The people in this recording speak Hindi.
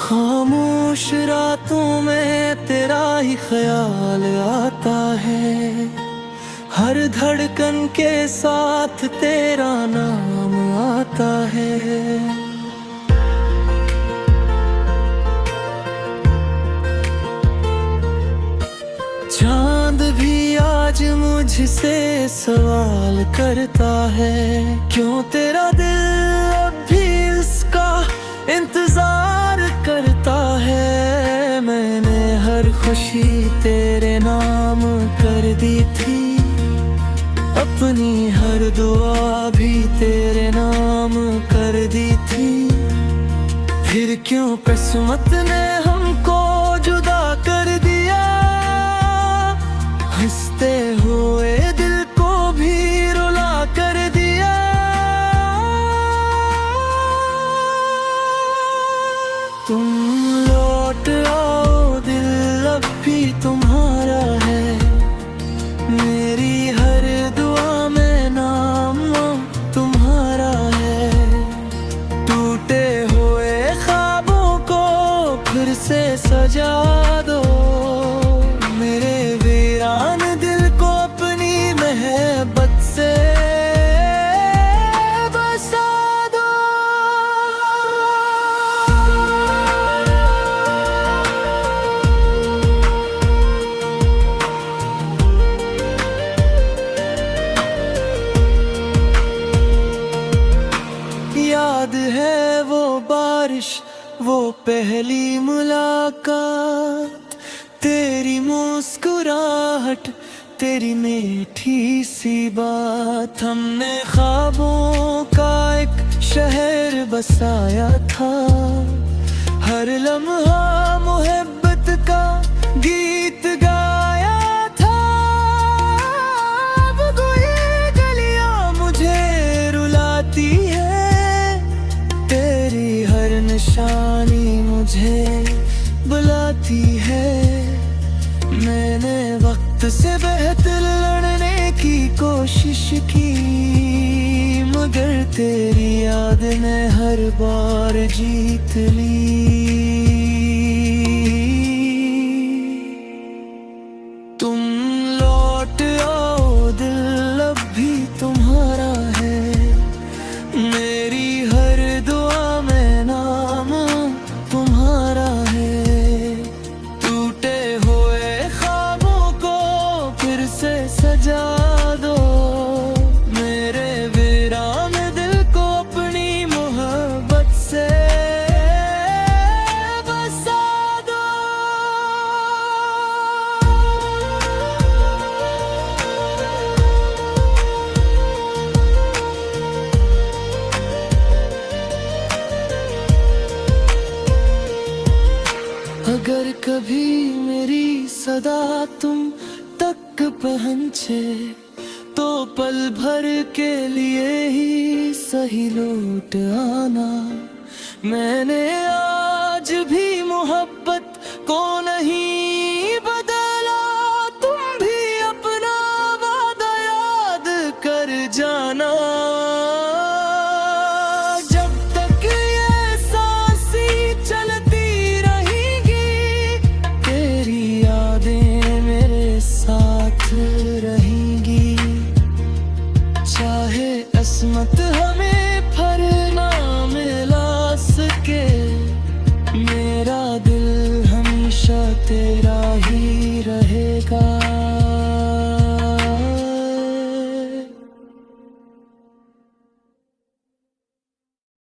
खामोश रातों में तेरा ही ख्याल आता है, हर धड़कन के साथ तेरा नाम आता है। चांद भी आज मुझसे सवाल करता है, क्यों तेरा दिल अब भी उसका इंतजार करता है। मैंने हर खुशी तेरे नाम कर दी थी, अपनी हर दुआ भी तेरे नाम कर दी थी। फिर क्यों किस्मत ने हमको जुदा कर दिया, हंसते हुए दिल को भी रुला कर दिया। तुम लौट आओ, दिल अब भी तुम्हारा है, मेरी हर दुआ में नाम तुम्हारा है। टूटे हुए ख्वाबों को फिर से सजा दो, मेरे वीरान दिल को अपनी मोहब्बत से बसा दो। याद है वो बारिश, वो पहली मुलाकात, तेरी मुस्कुराहट, तेरी मीठी सी बात। हमने ख्वाबों का एक शहर बसाया था, हर लम्हा मोहब्बत का गीत गाया था। अब कोई गलियां मुझे रुलाती है, तेरी हर निशानी मुझे बुलाती है। मैंने वक्त से बेहतर लड़ने की कोशिश की, मगर तेरी याद ने हर बार जीत ली। तुम लौट आओ, दिल अब भी तुम्हारा है, मेरी हर दुआ में नाम तुम्हारा है। टूटे हुए ख्वाबों को फिर से सजा दो, मेरे वीरान दिल को अपनी मोहब्बत से बसा दो। अगर कभी मेरी सदा तुम तक पहुंचे, तो पल भर के लिए ही सही लौट आना। मैंने आज भी मोहब्बत को नहीं बदला, तुम भी अपना वादा याद कर जाना। जब तक ये सांसें चलती रहेंगी, तेरी यादें मेरे साथ रहेंगी। चाहे किस्मत हमें फिर ना मिला सके, मेरा दिल हमेशा तेरा